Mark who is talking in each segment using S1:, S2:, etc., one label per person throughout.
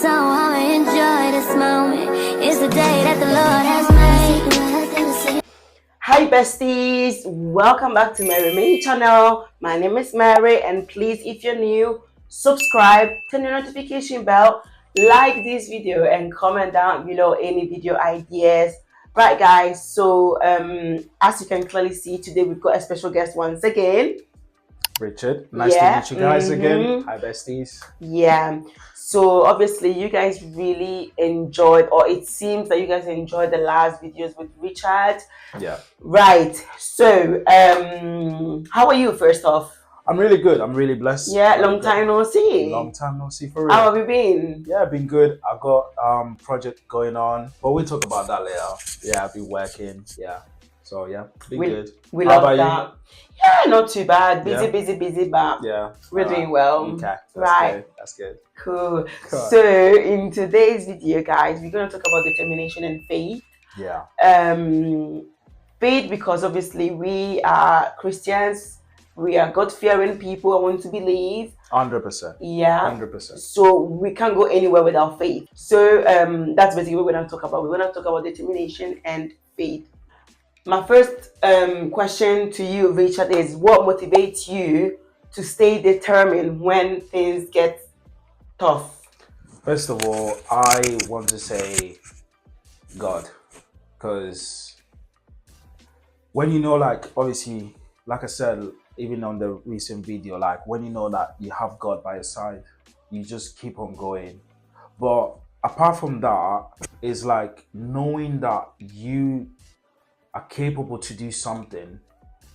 S1: so I'ma enjoy this moment. It's the day that the Lord has made.
S2: Hi besties, welcome back to Mary channel. My name is Mary, and please, if you're new, subscribe, turn your notification bell, like this video, and comment down below any video ideas. Right guys, so as you can clearly see, today we've got a special guest once again.
S3: Richard, nice to meet you guys again. Hi besties.
S2: Yeah, so obviously you guys really enjoyed, or it seems that you guys enjoyed the last videos with Richard.
S3: Yeah.
S2: Right, so how are you first off?
S3: I'm really good. I'm really blessed.
S2: Yeah, long time no see.
S3: Long time no see for real.
S2: How have you been?
S3: Yeah, I've been good. I got project going on, but we'll talk about that later. Yeah, I've been working. Yeah. So yeah, been good.
S2: We
S3: How
S2: love
S3: about
S2: that. Yeah, not too bad. Busy,
S3: Yeah.
S2: busy, but
S3: yeah,
S2: we're doing well.
S3: Okay, that's
S2: Right.
S3: good. That's good.
S2: Cool.
S3: Cool.
S2: So in today's video, guys, we're gonna talk about determination and faith.
S3: Yeah.
S2: Faith, because obviously we are Christians, we are God-fearing people. I want to believe.
S3: 100%.
S2: Yeah.
S3: 100%.
S2: So we can't go anywhere without faith. So that's basically what we're gonna talk about. We're gonna talk about determination and faith. My first question to you, Richard, is what motivates you to stay determined when things get tough?
S3: First of all, I want to say God, because when you know, like, obviously, like I said, even on the recent video, like, when you know that you have God by your side, you just keep on going. But apart from that, it's like knowing that you are capable to do something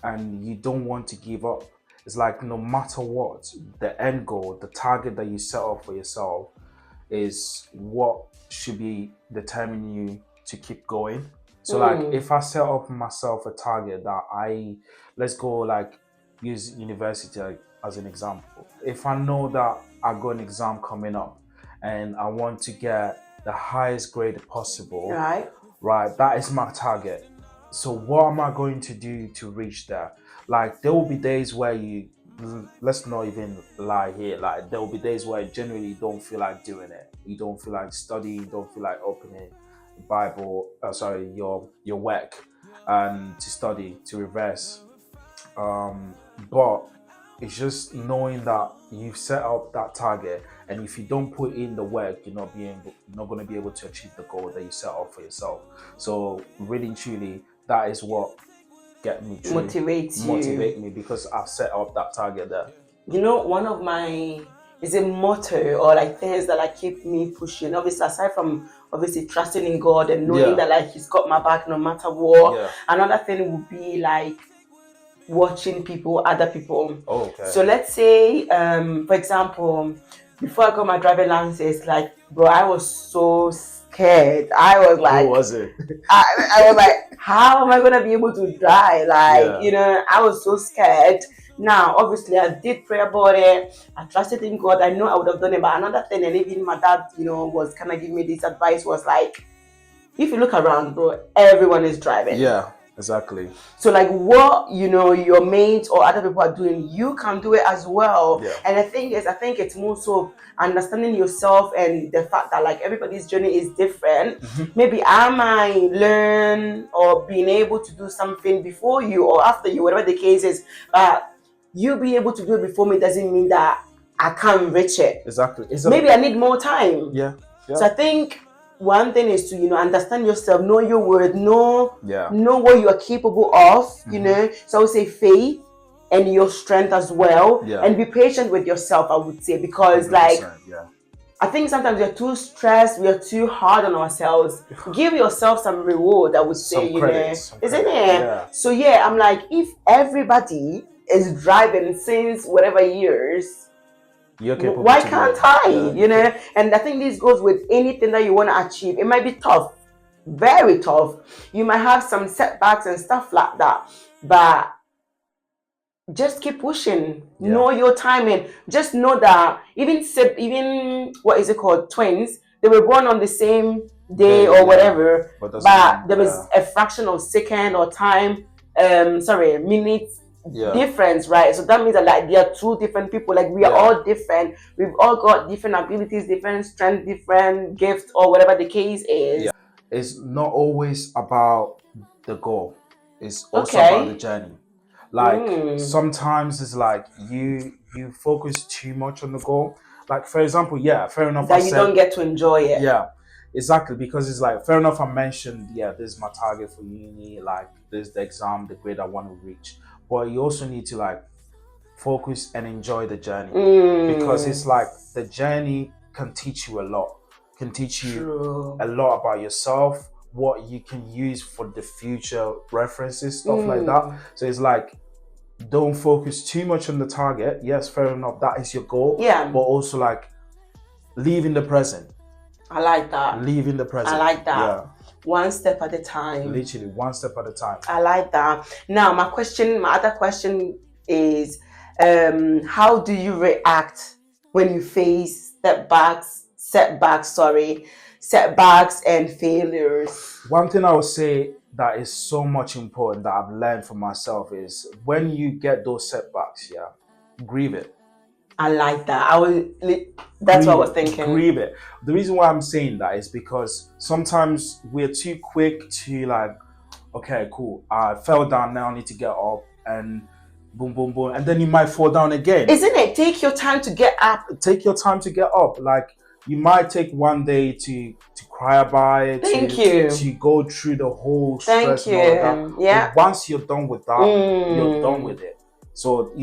S3: and you don't want to give up. It's like no matter what, the end goal, the target that you set up for yourself is what should be determining you to keep going. So like if I set up myself a target that let's go like use university as an example. If I know that I got an exam coming up and I want to get the highest grade possible, right, that is my target. So what am I going to do to reach there? Like there will be days where let's not even lie here, like there will be days where you generally don't feel like doing it. You don't feel like studying, you don't feel like opening the Bible, your work and to study, to reverse. But it's just knowing that you've set up that target, and if you don't put in the work, you're not going to be able to achieve the goal that you set up for yourself. So really and truly, that is what motivate me, because I've set up that target there.
S2: You know, one of my is a motto, or like things that like keep me pushing. Obviously, aside from obviously trusting in God and knowing that like He's got my back no matter what. Yeah. Another thing would be like watching other people.
S3: Oh, okay.
S2: So let's say, for example, before I got my driving license, like, bro, I was so scared. I was like,
S3: who was it?
S2: I was like, how am I gonna be able to drive? Like, you know, I was so scared. Now, obviously, I did pray about it. I trusted in God. I know I would have done it. But another thing, and even my dad, you know, was kind of giving me this advice, was like, if you look around, bro, everyone is driving.
S3: Yeah. Exactly.
S2: So like what, you know, your mates or other people are doing, you can do it as well. Yeah. And the thing is, I think it's more so understanding yourself and the fact that like everybody's journey is different. Maybe I might learn or being able to do something before you or after you, whatever the case is. But you being able to do it before me doesn't mean that I can't reach it.
S3: Exactly.
S2: Maybe I need more time.
S3: Yeah.
S2: So I think one thing is to, you know, understand yourself, know your word, know what you are capable of, you know. So I would say faith and your strength as well. Yeah. And be patient with yourself, I would say, because like, I think sometimes we're too stressed, we are too hard on ourselves. Give yourself some reward, I would say, you know, isn't it? Yeah. So yeah, I'm like, if everybody is driving since whatever years, why can't I? Yeah. You know, and I think this goes with anything that you want to achieve. It might be tough, very tough. You might have some setbacks and stuff like that, but just keep pushing. Yeah. Know your timing. Just know that even what is it called, twins, they were born on the same day or whatever, but there was a fraction of second or time, minutes difference, right? So that means that like there are two different people. Like we are all different. We've all got different abilities, different strengths, different gifts, or whatever the case is.
S3: Yeah. It's not always about the goal. It's also about the journey. Like sometimes it's like you focus too much on the goal. Like for example, fair enough.
S2: That you don't get to enjoy it.
S3: Yeah, exactly. Because it's like fair enough. I mentioned, this is my target for uni. Like this is the exam, the grade I want to reach. But you also need to like focus and enjoy the journey because it's like the journey can teach you a lot. Can teach you a lot about yourself, what you can use for the future references, stuff like that. So it's like, don't focus too much on the target. Yes, fair enough, that is your goal. Yeah. But also like, live in the present.
S2: I like that.
S3: Live in the present.
S2: I like that. Yeah. One step at a time.
S3: Literally, one step at a time.
S2: I like that. Now, my other question is, how do you react when you face setbacks and failures?
S3: One thing I would say that is so much important that I've learned from myself is when you get those setbacks, grieve it.
S2: I like that. That's what I was thinking.
S3: Grieve it. The reason why I'm saying that is because sometimes we're too quick to like, okay, cool, I fell down, now I need to get up, and boom, boom, boom, and then you might fall down again.
S2: Isn't it? Take your time to get up.
S3: Take your time to get up. Like you might take one day to cry about it. To go through the whole stress.
S2: Thank you. And all that.
S3: But once you're done with that, you're done with it. So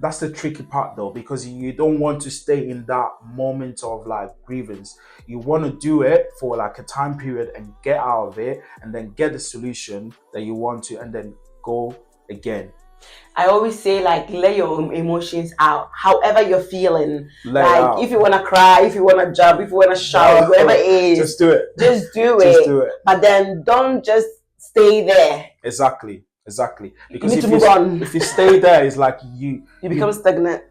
S3: that's the tricky part though, because you don't want to stay in that moment of like grievance. You want to do it for like a time period and get out of it and then get the solution that you want to and then go again.
S2: I always say like let your emotions out, however you're feeling. Like if you want to cry, if you want to jump, if you want to shout, whatever it is,
S3: just do it.
S2: Just do it. But then don't just stay there.
S3: Exactly. Because
S2: you need to move on.
S3: If you stay there, it's like you
S2: become stagnant.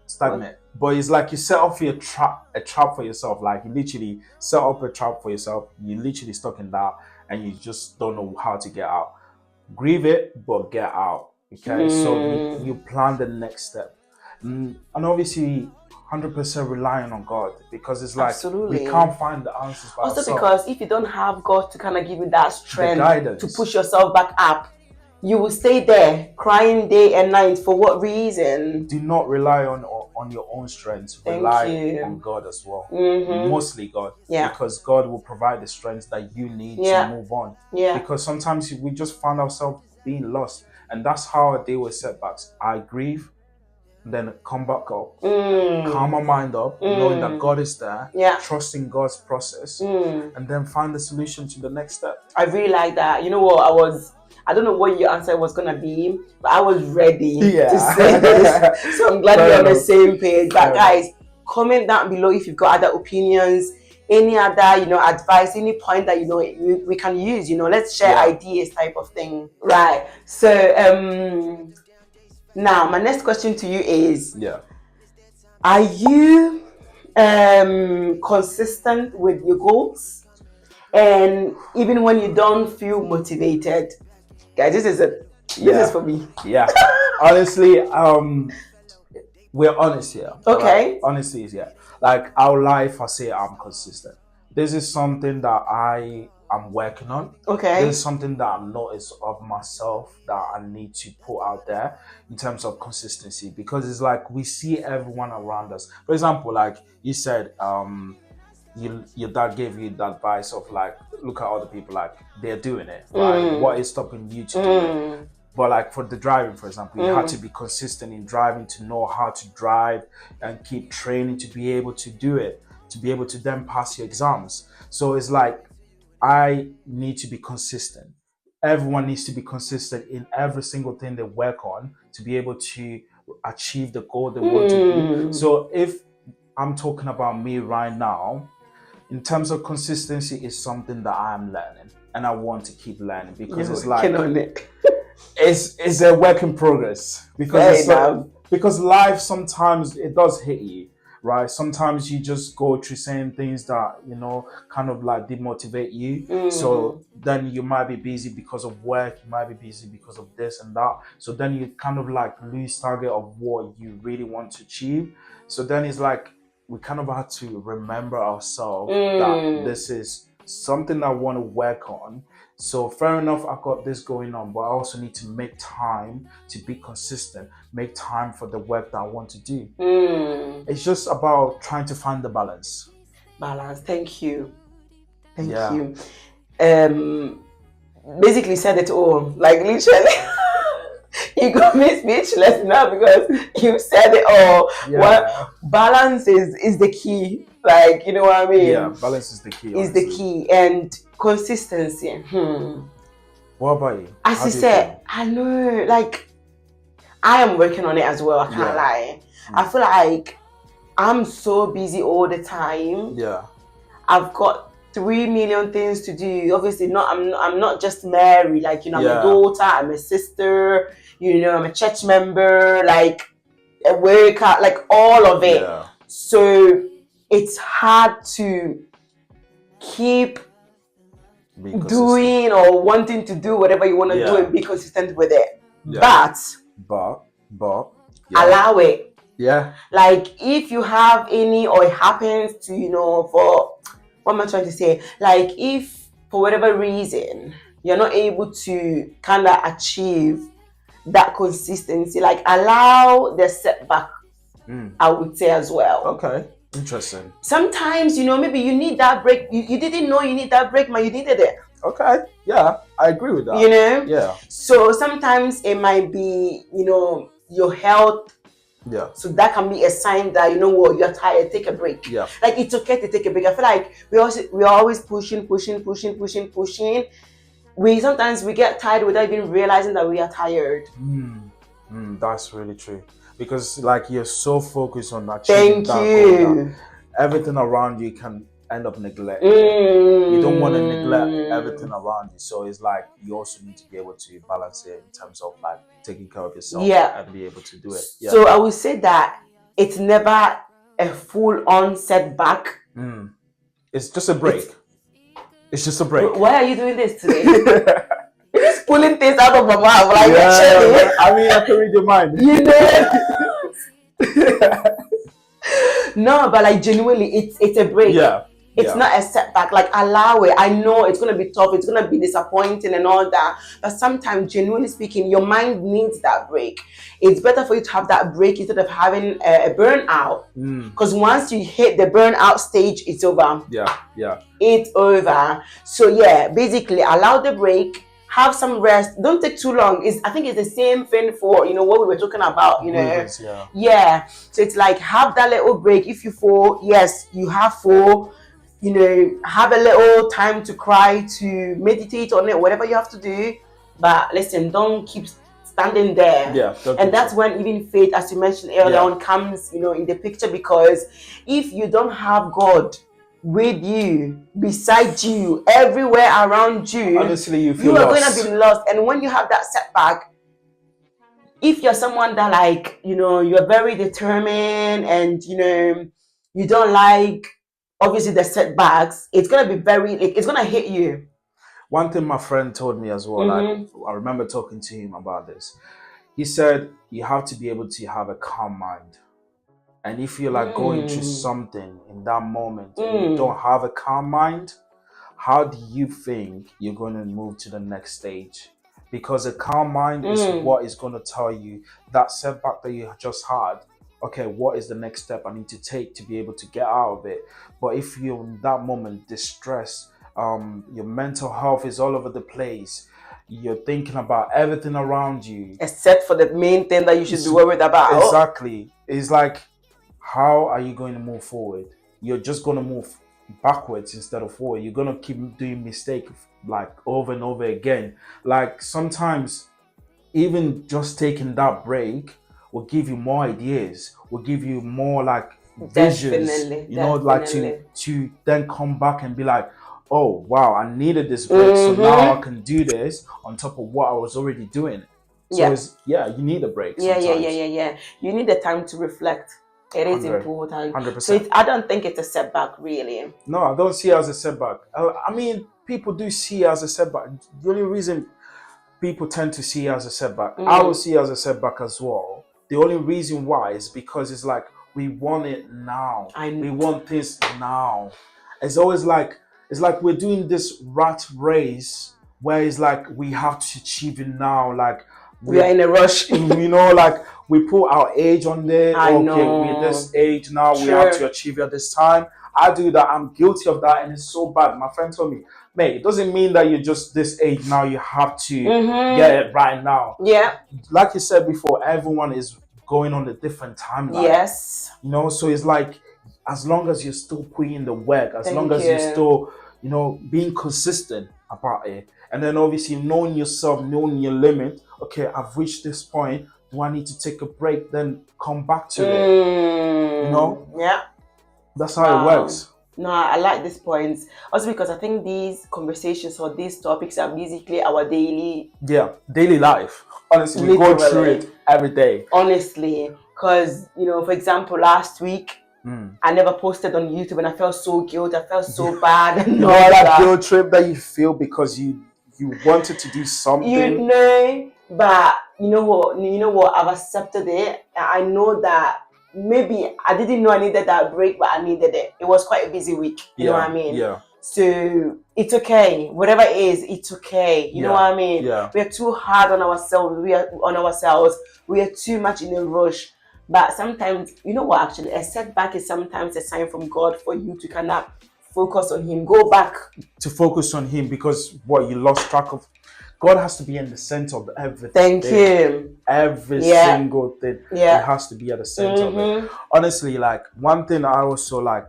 S3: Stagnant. But it's like you set off a trap for yourself. Like you literally set up a trap for yourself. You're literally stuck in that, and you just don't know how to get out. Grieve it, but get out. Okay, so you plan the next step, and obviously 100% relying on God, because it's like we can't find the answers by ourselves.
S2: Also, because if you don't have God to kind of give you that strength to push yourself back up, you will stay there crying day and night. For what reason?
S3: Do not rely on your own strength. Rely on God as well. Mostly God. Yeah. Because God will provide the strength that you need to move on. Yeah. Because sometimes we just find ourselves being lost. And that's how I deal with setbacks. I grieve, then come back up, calm my mind up, knowing that God is there, trusting God's process, and then find the solution to the next step.
S2: I really like that. You know what? I don't know what your answer was going to be, but I was ready to say this. So I'm glad we're on the same page. But guys, comment down below if you've got other opinions, any other, advice, any point that, we can use, let's share ideas type of thing. Right. So, now my next question to you is, are you consistent with your goals? And even when you don't feel motivated? Guys, this is for me.
S3: Yeah. Honestly, we're honest here.
S2: Okay.
S3: Right? Honestly, like our life, I say I'm consistent. This is something that I am working on.
S2: Okay.
S3: This is something that I've noticed of myself that I need to put out there in terms of consistency, because it's like we see everyone around us. For example, like you said, your dad gave you the advice of like, look at other people, like they're doing it, right? What is stopping you to do it? But like for the driving, for example, you had to be consistent in driving, to know how to drive and keep training to be able to do it, to be able to then pass your exams. So it's like, I need to be consistent. Everyone needs to be consistent in every single thing they work on to be able to achieve the goal they want to do. So if I'm talking about me right now, in terms of consistency, is something that I am learning and I want to keep learning, because it's like it's a work in progress, because because life sometimes it does hit you right? Sometimes you just go through saying things that, you know, kind of like demotivate you. So then you might be busy because of work, you might be busy because of this and that. So then you kind of like lose target of what you really want to achieve. So then it's like we kind of have to remember ourselves that this is something I want to work on. So fair enough, I've got this going on, but I also need to make time to be consistent, make time for the work that I want to do. It's just about trying to find the balance.
S2: Balance. Thank you. Thank you. Basically said it all. Like literally. You got me speechless now because you said it all.
S3: Yeah.
S2: What balance is the key. Like, you know what I mean?
S3: Yeah, balance is the key.
S2: Is the key, and consistency.
S3: What about you?
S2: As you said, I know, like, I am working on it as well. I can't lie. I feel like I'm so busy all the time.
S3: Yeah.
S2: I've got 3 million things to do. Obviously, I'm not just married. Like, you know, I'm a daughter, I'm a sister, you know, I'm a church member, like a worker, like all of it.
S3: Yeah.
S2: So it's hard to keep doing or wanting to do whatever you want to do and be consistent with it. But allow it.
S3: Yeah.
S2: Like if you have any, or it happens to, you know, for what am I trying to say? Like if for whatever reason you're not able to kind of achieve that consistency, like allow the setback, I would say as well.
S3: Okay. Interesting.
S2: Sometimes, you know, maybe you need that break. You didn't know you need that break, but you needed it.
S3: Okay. Yeah, I agree with that.
S2: You know?
S3: Yeah.
S2: So sometimes it might be, you know, your health.
S3: Yeah. So
S2: that can be a sign that, you know what, you're tired, take a break.
S3: Yeah.
S2: Like it's okay to take a break. I feel like we're always pushing. Sometimes we get tired without even realizing that we are tired.
S3: That's really true. Because like you're so focused on achieving that goal that everything around you can end up neglecting. You don't want to neglect everything around you. So it's like you also need to be able to balance it in terms of like taking care of yourself and be able to do it. Yeah.
S2: So I would say that it's never a full-on setback.
S3: It's just a break. It's just a break.
S2: Why are you doing this today? You're just pulling things out of my mouth. Like,
S3: I mean, I can read your mind.
S2: You know? No, but like genuinely, it's a break.
S3: Yeah.
S2: It's not a setback. Like allow it. I know it's gonna be tough. It's gonna be disappointing and all that. But sometimes, genuinely speaking, your mind needs that break. It's better for you to have that break instead of having a burnout. Because once you hit the burnout stage, it's over.
S3: Yeah.
S2: It's over. So yeah, basically, allow the break. Have some rest. Don't take too long. I think it's the same thing for, you know, what we were talking about, you know. Yeah. So it's like have that little break. If you fall, yes, you have fall. You know, have a little time to cry, to meditate on it, whatever you have to do. But listen, don't keep standing there.
S3: Yeah.
S2: And that's when even faith, as you mentioned earlier on, comes, you know, in the picture. Because if you don't have God with you, beside you, everywhere around you,
S3: honestly, you
S2: are going to be lost. And when you have that setback, if you're someone that, like, you know, you're very determined and, you know, you don't like obviously the setbacks, it's going to be it's going to hit you.
S3: One thing my friend told me as well, like I remember talking to him about this. He said you have to be able to have a calm mind. And if you're like going through something in that moment and you don't have a calm mind, how do you think you're going to move to the next stage? Because a calm mind is what is going to tell you that setback that you just had. Okay, what is the next step I need to take to be able to get out of it? But if you're in that moment distressed, your mental health is all over the place. You're thinking about everything around you.
S2: Except for the main thing that you should be worried about.
S3: Exactly. It's like, how are you going to move forward? You're just going to move backwards instead of forward. You're going to keep doing mistakes like over and over again. Like sometimes even just taking that break will give you more ideas, will give you more like visions, you know, like to then come back and be like, oh wow, I needed this break, so now I can do this on top of what I was already doing. So you need a break sometimes.
S2: Yeah. You need the time to reflect. It is important.
S3: 100%.
S2: So I don't think it's a setback, really.
S3: No, I don't see it as a setback. I mean, people do see it as a setback. The only reason people tend to see it as a setback, I will see it as a setback as well. The only reason why is because it's like we want it now. We want things now. It's always like we're doing this rat race where it's like we have to achieve it now. Like
S2: we are in a rush.
S3: You know, like we put our age on there. We're this age now. We have to achieve it at this time. I do that. I'm guilty of that, and it's so bad. My friend told me, mate, it doesn't mean that you're just this age now. You have to get it right now.
S2: Yeah.
S3: Like you said before, everyone is going on a different timeline.
S2: Yes.
S3: You know, so it's like, as long as you're still putting in the work, as long as you're still, you know, being consistent about it, and then obviously knowing yourself, knowing your limit. Okay, I've reached this point. Do I need to take a break? Then come back to it. You know?
S2: Yeah.
S3: That's how it works.
S2: No, I like these points. Also because I think these conversations or these topics are basically our daily
S3: life. Honestly, we go through it every day.
S2: Honestly. Because, you know, for example, last week, I never posted on YouTube and I felt so guilty. I felt so bad. And
S3: you know that guilt trip that you feel because you wanted to do something.
S2: You know, but you know what? I've accepted it. I know that maybe I didn't know I needed that break, but I needed it. It was quite a busy week. You know what I mean?
S3: Yeah.
S2: So it's okay. Whatever it is, it's okay. You know what I mean?
S3: Yeah.
S2: We are too hard on ourselves. We are too much in a rush. But sometimes, you know what, actually, a setback is sometimes a sign from God for you to kind of focus on Him. Go back. To
S3: focus on Him, because you lost track of. God has to be in the center of everything.
S2: Thank you.
S3: Every single thing.
S2: Yeah.
S3: It has to be at the center of it. Honestly, like, one thing I also like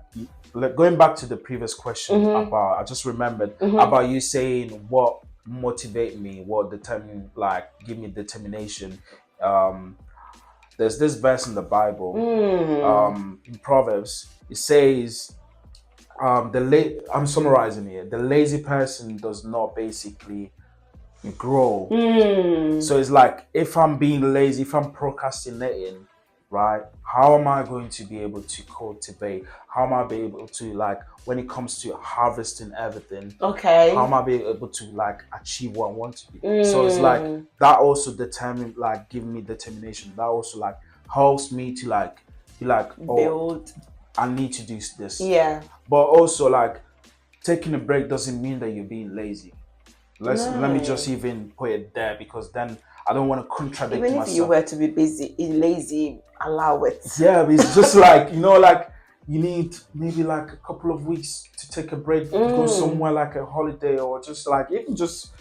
S3: going back to the previous question about, I just remembered about you saying what motivate me, what determine, like, give me determination. There's this verse in the Bible, in Proverbs. It says, I'm summarizing here. The lazy person does not basically grow. So it's like, if I'm being lazy, if I'm procrastinating, right? How am I going to be able to cultivate? How am I be able to, like, when it comes to harvesting everything?
S2: Okay.
S3: How am I be able to, like, achieve what I want to be? So it's like that also determine, like, give me determination. That also, like, helps me to, like, be like,
S2: build.
S3: I need to do this.
S2: Yeah.
S3: But also, like, taking a break doesn't mean that you're being lazy. Let me just even put it there, because then I don't want to contradict myself.
S2: Even if you were to be lazy, allow it.
S3: Yeah, it's just like, you know, like, you need maybe like a couple of weeks to take a break, to go somewhere, like a holiday, or just like even just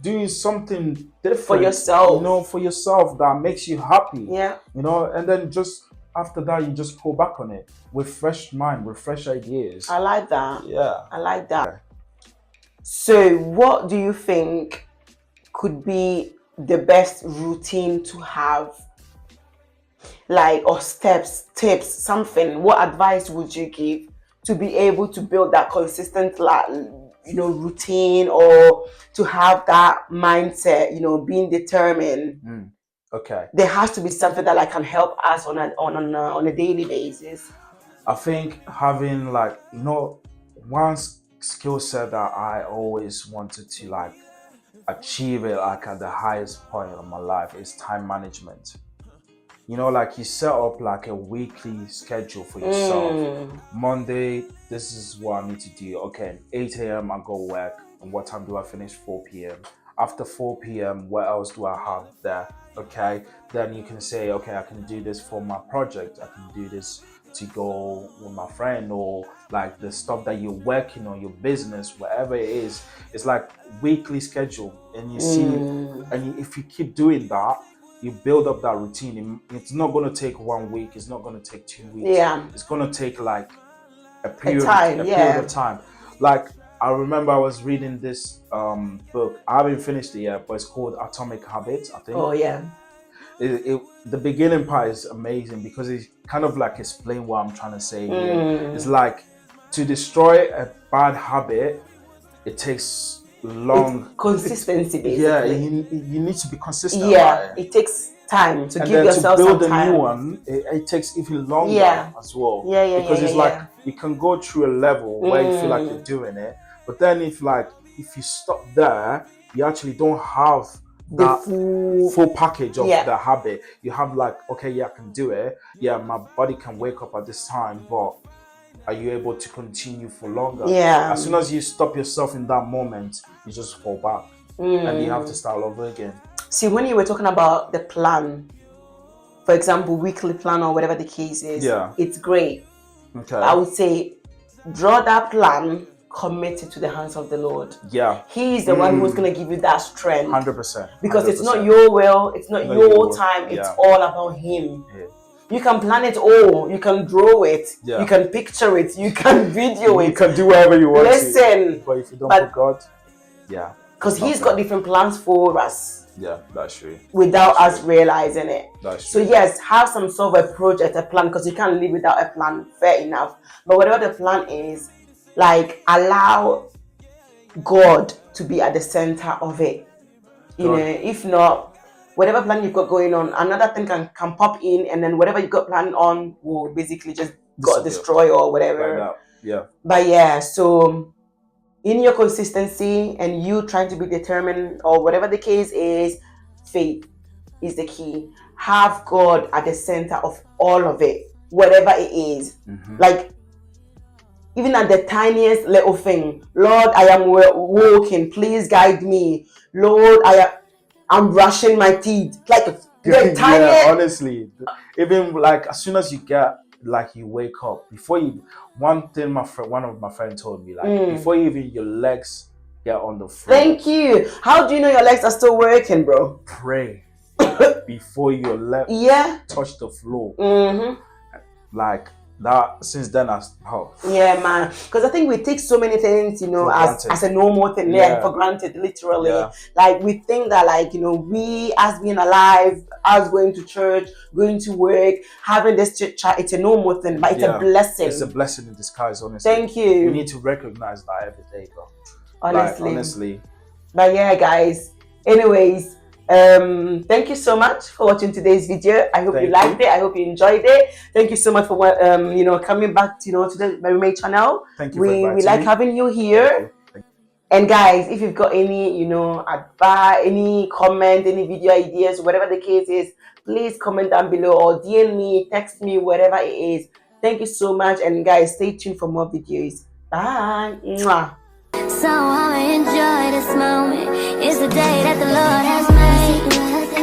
S3: doing something different
S2: for yourself.
S3: You know, for yourself that makes you happy.
S2: Yeah.
S3: You know, and then just after that, you just pull back on it with fresh mind, with fresh ideas.
S2: I like that.
S3: Yeah.
S2: I like that. Okay. So what do you think could be the best routine to have? Like, or steps, tips, something. What advice would you give to be able to build that consistent, like, you know, routine, or to have that mindset, you know, being determined?
S3: Okay.
S2: There has to be something that, like, can help us on a daily basis.
S3: I think having, like, you know, one skill set that I always wanted to, like, achieve it, like, at the highest point of my life is time management. You know, like, you set up like a weekly schedule for yourself. Monday, this is what I need to do. Okay, 8 a.m. I go work. And what time do I finish? 4 p.m. After 4 p.m., what else do I have there? Okay, then you can say, okay, I can do this for my project. I can do this to go with my friend, or like the stuff that you're working on, your business, whatever it is. It's like weekly schedule. And you see, and if you keep doing that, you build up that routine. It's not going to take 1 week. It's not going to take 2 weeks.
S2: Yeah.
S3: It's going to take like a period of time. Like, I remember I was reading this book. I haven't finished it yet, but it's called Atomic Habits, I think.
S2: Oh, yeah.
S3: The beginning part is amazing because it kind of like explain what I'm trying to say here. It's like, to destroy a bad habit, it takes long
S2: consistency, basically.
S3: Yeah, you need to be consistent.
S2: Yeah, it takes time to
S3: and
S2: give
S3: then
S2: yourself
S3: to build
S2: some time.
S3: a new one, it takes even longer as well. Because it's like you can go through a level where you feel like you're doing it, but then if you stop there, you actually don't have
S2: the
S3: full package of the habit. You have like, okay, yeah, I can do it. Yeah, my body can wake up at this time, but are you able to continue for longer?
S2: Yeah.
S3: As soon as you stop yourself in that moment, you just fall back, and you have to start all over again.
S2: See, when you were talking about the plan, for example, weekly plan or whatever the case is, it's great.
S3: Okay.
S2: I would say, draw that plan, commit it to the hands of the Lord.
S3: Yeah.
S2: He is the one who's going to give you that strength.
S3: 100%.
S2: Because it's not your will, it's not your time, it's all about Him. Yeah. You can plan it all, you can draw it, you can picture it, you can video it.
S3: You can do whatever you want.
S2: Listen.
S3: But if you don't put God,
S2: because He's got different plans for us.
S3: Yeah, that's true.
S2: Without us realizing it.
S3: That's true.
S2: So yes, have some sort of a project, a plan, because you can't live without a plan, fair enough. But whatever the plan is, like, allow God to be at the center of it. You know, if not, whatever plan you've got going on, another thing can pop in, and then whatever you got planned on will basically just got destroyed or whatever.
S3: Like that.
S2: But yeah, so in your consistency and you trying to be determined or whatever the case is, faith is the key. Have God at the center of all of it, whatever it is. Like, even at the tiniest little thing, Lord, I am walking, please guide me. Lord, I'm brushing my teeth. Like, the tiniest.
S3: Honestly, even like as soon as you get, like, you wake up, before you, one thing one of my friends told me, like, before even your legs get on the floor.
S2: Thank you. How do you know your legs are still working, bro?
S3: Pray before your legs touch the floor. Like that. Since then,
S2: yeah, man. Because I think we take so many things, you know, as a normal thing, for granted, literally. Like, we think that, like, you know, we as being alive, as going to church, going to work, having this chit chat, it's a normal thing, but it's a blessing.
S3: It's a blessing in disguise, honestly.
S2: Thank you.
S3: We need to recognize that every day, bro.
S2: Honestly. But yeah, guys. Anyways, thank you so much for watching today's video. I hope you liked it. I hope you enjoyed it. Thank you so much for you know, coming back to, you know, to the Mary May channel.
S3: Thank you.
S2: We like having you here. Thank you. And guys, if you've got any, you know, advice, any comment, any video ideas, whatever the case is, please comment down below or DM me, text me, whatever it is. Thank you so much, and guys, stay tuned for more videos. Bye. Mwah.
S1: So I enjoy this moment. It's the day that the Lord has made.